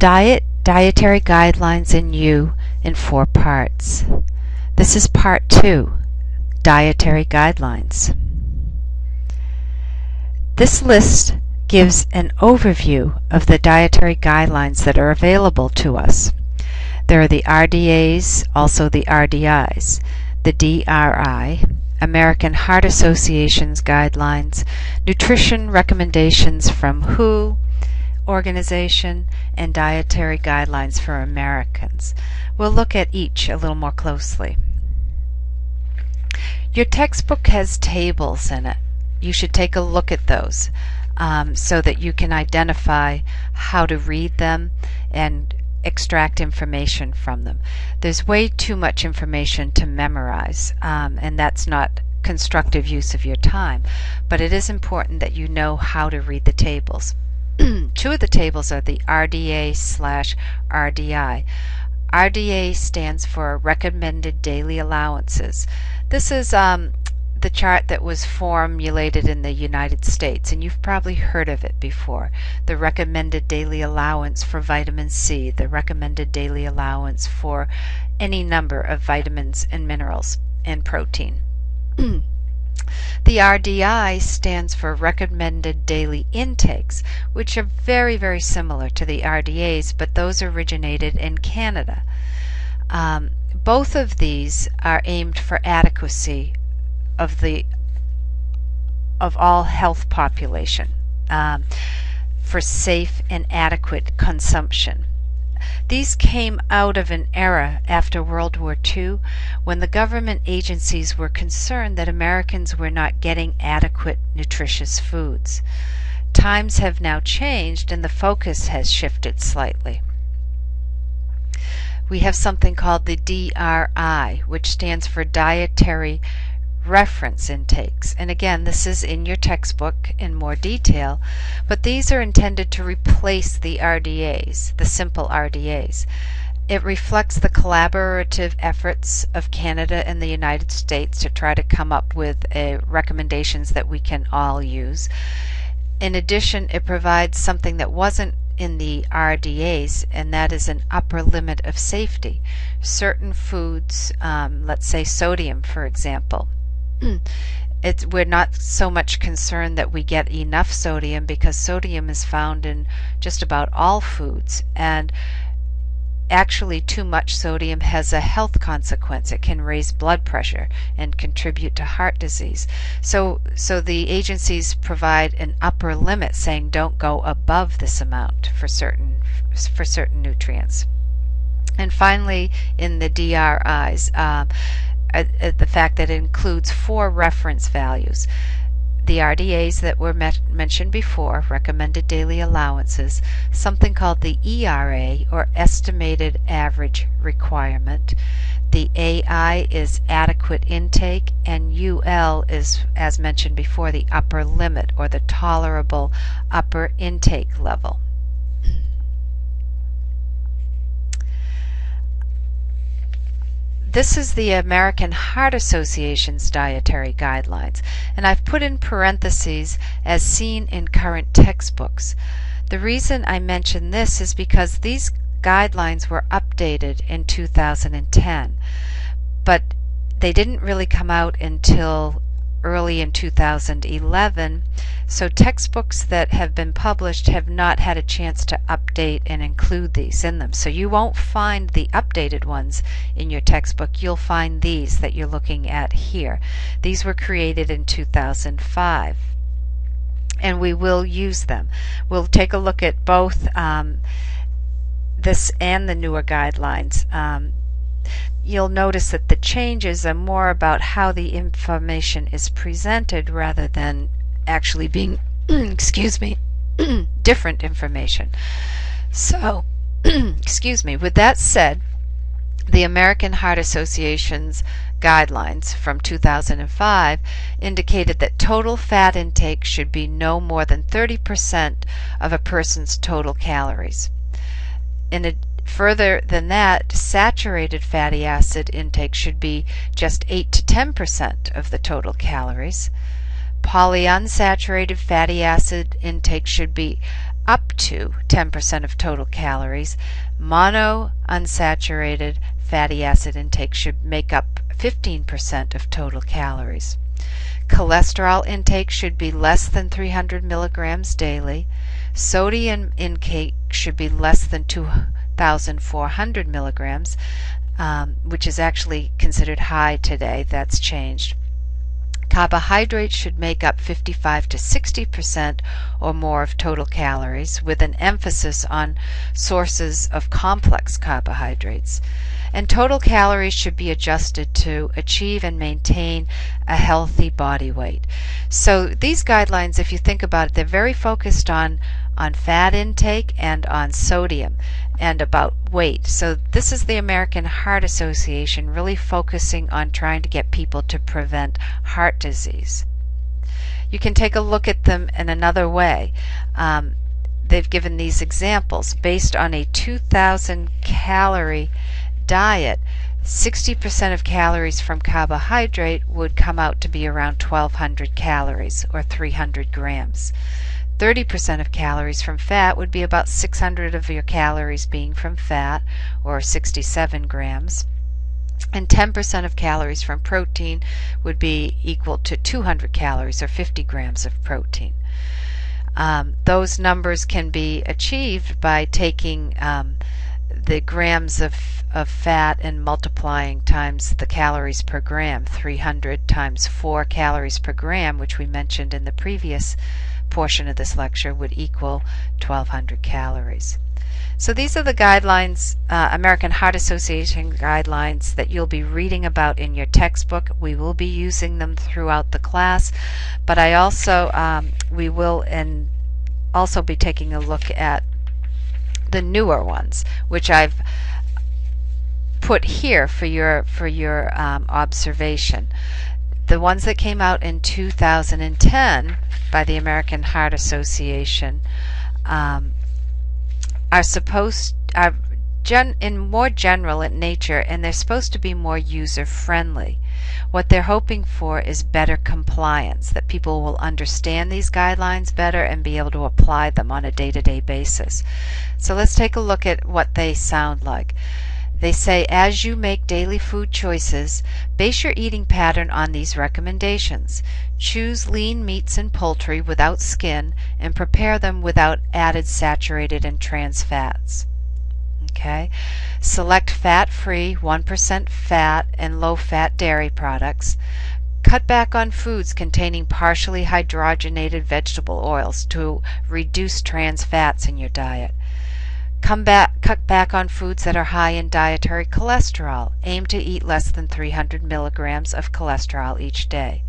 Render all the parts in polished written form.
Dietary Guidelines and You in 4 parts. This is part 2, Dietary Guidelines. This list gives an overview of the dietary guidelines that are available to us. There are the RDAs, also the RDIs, the DRI, American Heart Association's guidelines, nutrition recommendations from WHO organization, and dietary guidelines for Americans. We'll look at each a little more closely. Your textbook has tables in it. You should take a look at those so that you can identify how to read them and extract information from them. There's way too much information to memorize, and that's not constructive use of your time, but it is important that you know how to read the tables. 2 of the tables are the RDA/RDI. RDA stands for Recommended Daily Allowances. This is the chart that was formulated in the United States, and you've probably heard of it before. The recommended daily allowance for vitamin C, the recommended daily allowance for any number of vitamins and minerals and protein. The RDI stands for Recommended Daily Intakes, which are very, very similar to the RDAs, but those originated in Canada. Both of these are aimed for adequacy of all health population, for safe and adequate consumption. These came out of an era after World War II when the government agencies were concerned that Americans were not getting adequate nutritious foods. Times have now changed and the focus has shifted slightly. We have something called the DRI, which stands for Dietary Reference Intakes, and again, this is in your textbook in more detail, but these are intended to replace the RDAs, the simple RDAs. It reflects the collaborative efforts of Canada and the United States to try to come up with recommendations that we can all use. In addition, it provides something that wasn't in the RDAs, and that is an upper limit of safety. Certain foods, let's say sodium for example, we're not so much concerned that we get enough sodium because sodium is found in just about all foods, and actually too much sodium has a health consequence. It can raise blood pressure and contribute to heart disease. So the agencies provide an upper limit saying don't go above this amount for certain nutrients. And finally, in the DRIs, the fact that it includes 4 reference values. The RDAs that were mentioned before, recommended daily allowances, something called the ERA, or estimated average requirement. The AI is adequate intake, and UL is, as mentioned before, the upper limit, or the tolerable upper intake level. This is the American Heart Association's dietary guidelines, and I've put in parentheses as seen in current textbooks. The reason I mention this is because these guidelines were updated in 2010, but they didn't really come out until early in 2011, so textbooks that have been published have not had a chance to update and include these in them. So you won't find the updated ones in your textbook. You'll find these that you're looking at here. These were created in 2005, and we will use them. We'll take a look at both this and the newer guidelines. You'll notice that the changes are more about how the information is presented rather than actually being excuse me, different information. So excuse me, with that said, the American Heart Association's guidelines from 2005 indicated that total fat intake should be no more than 30% of a person's total calories. Further than that, saturated fatty acid intake should be just 8 to 10% of the total calories. Polyunsaturated fatty acid intake should be up to 10% of total calories. Monounsaturated fatty acid intake should make up 15% of total calories. Cholesterol intake should be less than 300 milligrams daily. Sodium intake should be less than 2,400 milligrams, which is actually considered high today. That's changed. Carbohydrates should make up 55 to 60% or more of total calories, with an emphasis on sources of complex carbohydrates. And total calories should be adjusted to achieve and maintain a healthy body weight. So these guidelines, if you think about it, they're very focused on fat intake and on sodium and about weight. So this is the American Heart Association really focusing on trying to get people to prevent heart disease. You can take a look at them in another way. They've given these examples. Based on a 2,000 calorie diet, 60% of calories from carbohydrate would come out to be around 1,200 calories or 300 grams. 30% of calories from fat would be about 600 of your calories being from fat, or 67 grams. And 10% of calories from protein would be equal to 200 calories, or 50 grams of protein. Those numbers can be achieved by taking the grams of fat and multiplying times the calories per gram. 300 times 4 calories per gram, which we mentioned in the previous portion of this lecture, would equal 1,200 calories. So these are the guidelines, American Heart Association guidelines, that you'll be reading about in your textbook. We will be using them throughout the class, but I also we will also be taking a look at the newer ones, which I've put here for your observation. The ones that came out in 2010 by the American Heart Association are more general in nature, and they're supposed to be more user-friendly. What they're hoping for is better compliance, that people will understand these guidelines better and be able to apply them on a day-to-day basis. So let's take a look at what they sound like. They say, as you make daily food choices, base your eating pattern on these recommendations. Choose lean meats and poultry without skin and prepare them without added saturated and trans fats. Okay. Select fat-free, 1% fat and low-fat dairy products. Cut back on foods containing partially hydrogenated vegetable oils to reduce trans fats in your diet. Cut back on foods that are high in dietary cholesterol. Aim to eat less than 300 milligrams of cholesterol each day.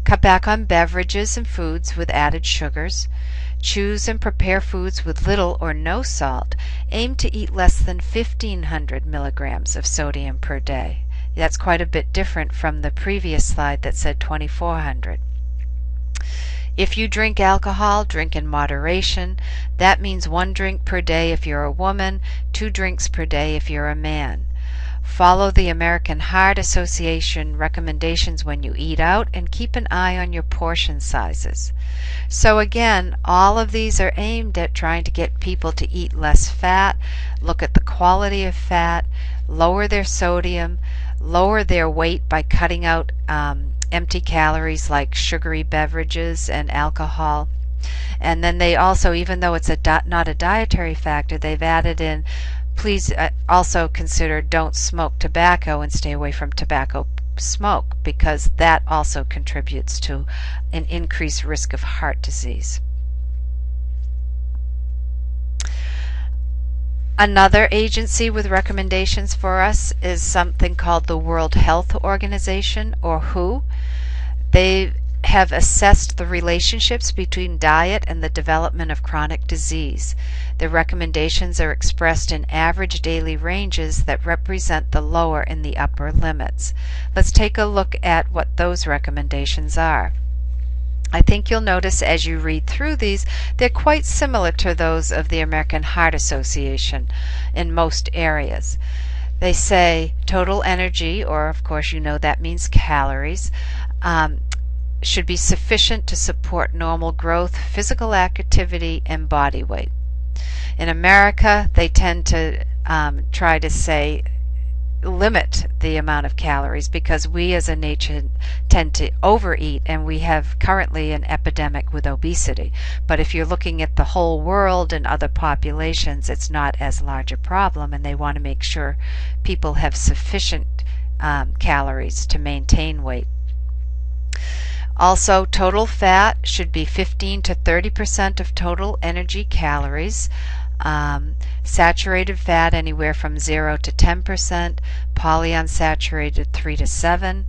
Cut back on beverages and foods with added sugars. Choose and prepare foods with little or no salt. Aim to eat less than 1,500 milligrams of sodium per day. That's quite a bit different from the previous slide that said 2,400. If you drink alcohol, drink in moderation. That means 1 drink per day if you're a woman, 2 drinks per day if you're a man. Follow the American Heart Association recommendations when you eat out, and keep an eye on your portion sizes. So again, all of these are aimed at trying to get people to eat less fat, look at the quality of fat, lower their sodium, lower their weight by cutting out empty calories like sugary beverages and alcohol. And then they also, even though it's not a dietary factor, they've added in, please also consider don't smoke tobacco and stay away from tobacco smoke, because that also contributes to an increased risk of heart disease. Another agency with recommendations for us is something called the World Health Organization, or WHO. They have assessed the relationships between diet and the development of chronic disease. The recommendations are expressed in average daily ranges that represent the lower and the upper limits. Let's take a look at what those recommendations are. I think you'll notice as you read through these, they're quite similar to those of the American Heart Association in most areas. They say total energy, or of course you know that means calories, should be sufficient to support normal growth, physical activity, and body weight. In America, they tend to try to say limit the amount of calories because we as a nation tend to overeat, and we have currently an epidemic with obesity. But if you're looking at the whole world and other populations, it's not as large a problem, and they want to make sure people have sufficient calories to maintain weight. Also, total fat should be 15 to 30% of total energy calories. Saturated fat anywhere from 0 to 10%, polyunsaturated 3 to 7.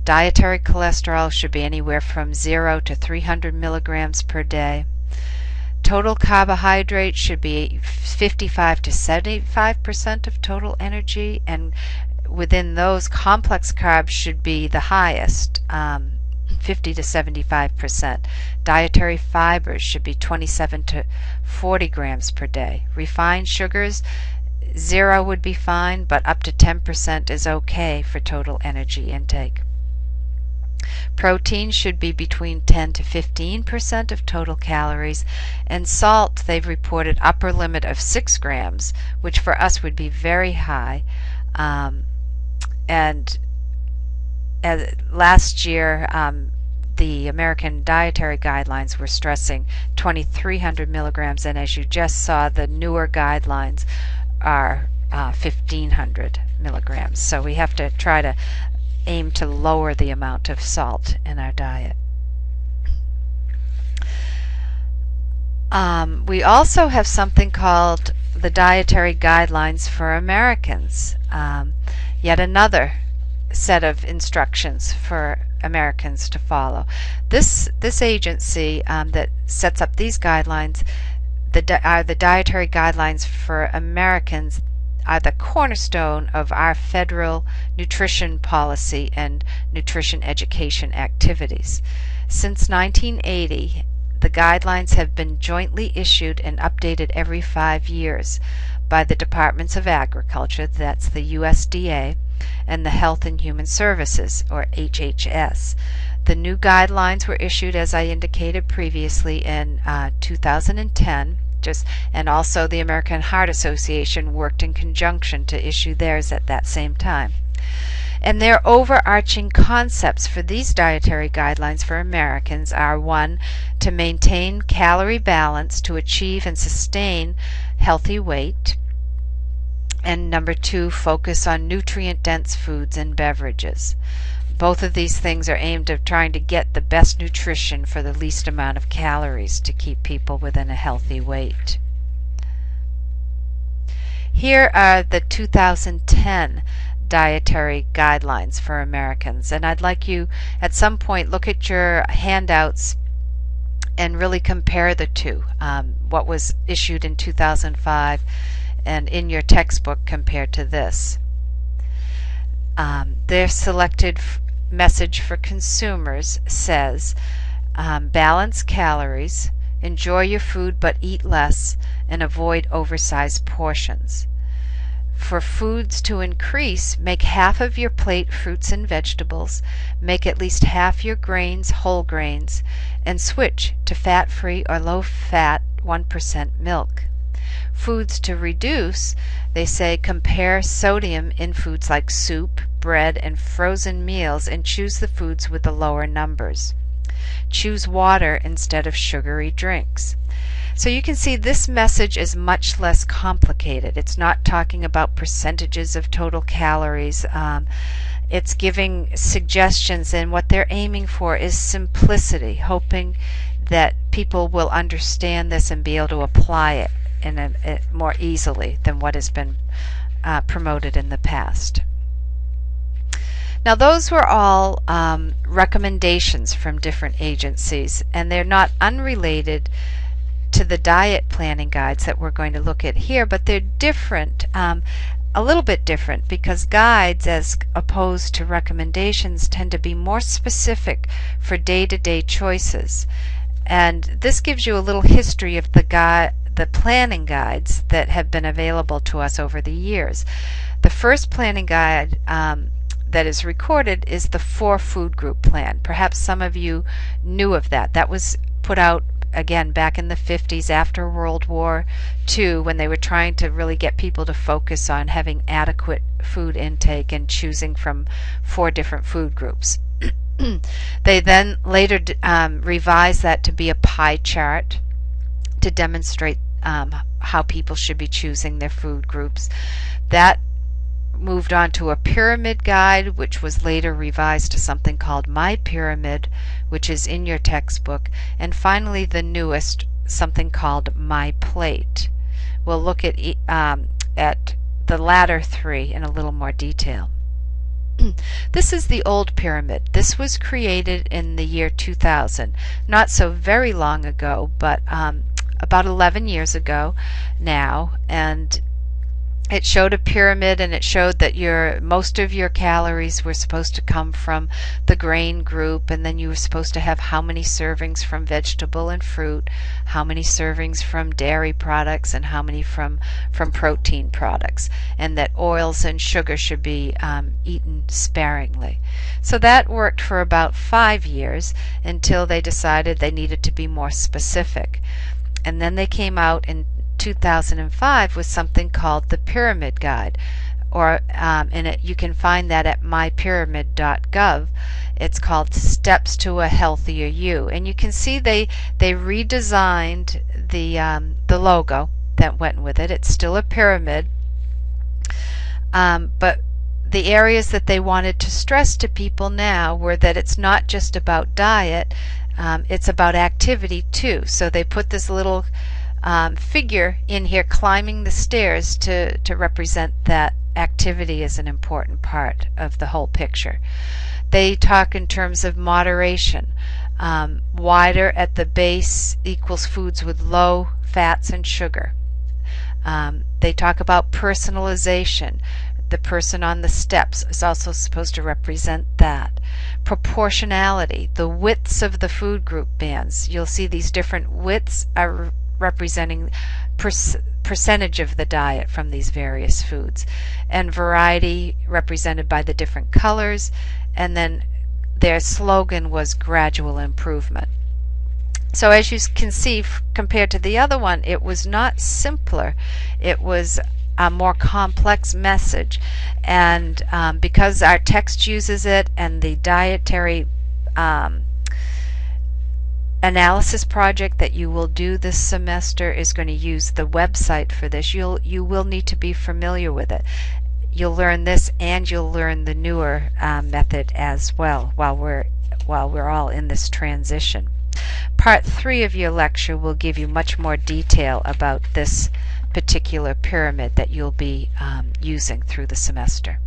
Dietary cholesterol should be anywhere from 0 to 300 milligrams per day. Total carbohydrates should be 55 to 75% of total energy, and within those, complex carbs should be the highest, 50 to 75%. Dietary fibers should be 27 to 40 grams per day. Refined sugars, 0 would be fine, but up to 10% is okay for total energy intake. Protein should be between 10 to 15% of total calories, and salt, they've reported upper limit of 6 grams, which for us would be very high. And last year, the American Dietary Guidelines were stressing 2,300 milligrams, and as you just saw, the newer guidelines are 1,500 milligrams. So we have to try to aim to lower the amount of salt in our diet. We also have something called the Dietary Guidelines for Americans, yet another set of instructions for Americans to follow. This agency that sets up these guidelines, the Dietary Guidelines for Americans, are the cornerstone of our federal nutrition policy and nutrition education activities. Since 1980, the guidelines have been jointly issued and updated every 5 years by the Departments of Agriculture, that's the USDA, and the Health and Human Services, or HHS. The new guidelines were issued, as I indicated previously, in 2010, and also the American Heart Association worked in conjunction to issue theirs at that same time. And their overarching concepts for these dietary guidelines for Americans are: 1, to maintain calorie balance to achieve and sustain healthy weight, and number 2, focus on nutrient-dense foods and beverages. Both of these things are aimed at trying to get the best nutrition for the least amount of calories to keep people within a healthy weight. Here are the 2010 Dietary Guidelines for Americans, and I'd like you at some point look at your handouts and really compare the two, what was issued in 2005 and in your textbook compared to this. Their selected message for consumers says, balance calories, enjoy your food but eat less, and avoid oversized portions. For foods to increase, make half of your plate fruits and vegetables, make at least half your grains whole grains, and switch to fat-free or low-fat 1% milk. Foods to reduce, they say, compare sodium in foods like soup, bread, and frozen meals, and choose the foods with the lower numbers. Choose water instead of sugary drinks. So you can see this message is much less complicated. It's not talking about percentages of total calories. It's giving suggestions, and what they're aiming for is simplicity, hoping that people will understand this and be able to apply it more easily than what has been promoted in the past. Now, those were all recommendations from different agencies, and they're not unrelated to the diet planning guides that we're going to look at here, but they're different, a little bit different, because guides, as opposed to recommendations, tend to be more specific for day-to-day choices. And this gives you a little history of the planning guides that have been available to us over the years. The first planning guide that is recorded is the 4 food group plan. Perhaps some of you knew of that. That was put out again back in the 50s after World War II, when they were trying to really get people to focus on having adequate food intake and choosing from 4 different food groups. They then later revised that to be a pie chart to demonstrate how people should be choosing their food groups. That moved on to a pyramid guide, which was later revised to something called MyPyramid, which is in your textbook, and finally the newest, something called MyPlate. We'll look at the latter 3 in a little more detail. This is the old pyramid. This was created in the year 2000, not so very long ago, but about 11 years ago now, and it showed a pyramid, and it showed that most of your calories were supposed to come from the grain group, and then you were supposed to have how many servings from vegetable and fruit, how many servings from dairy products, and how many from protein products, and that oils and sugar should be eaten sparingly. So that worked for about 5 years until they decided they needed to be more specific. And then they came out in 2005 with something called the Pyramid Guide, or you can find that at MyPyramid.gov. It's called Steps to a Healthier You, and you can see they redesigned the logo that went with it. It's still a pyramid, but the areas that they wanted to stress to people now were that it's not just about diet, it's about activity too. So they put this little figure in here climbing the stairs to represent that activity is an important part of the whole picture. They talk in terms of moderation. Wider at the base equals foods with low fats and sugar. They talk about personalization. The person on the steps is also supposed to represent that. Proportionality, the widths of the food group bands. You'll see these different widths are representing percentage of the diet from these various foods, and variety represented by the different colors, and then their slogan was gradual improvement. So as you can see, compared to the other one, it was not simpler, it was a more complex message, and because our text uses it and the dietary analysis project that you will do this semester is going to use the website for this, you will need to be familiar with it. You'll learn this, and you'll learn the newer method as well while we're all in this transition. Part 3 of your lecture will give you much more detail about this particular pyramid that you'll be using through the semester.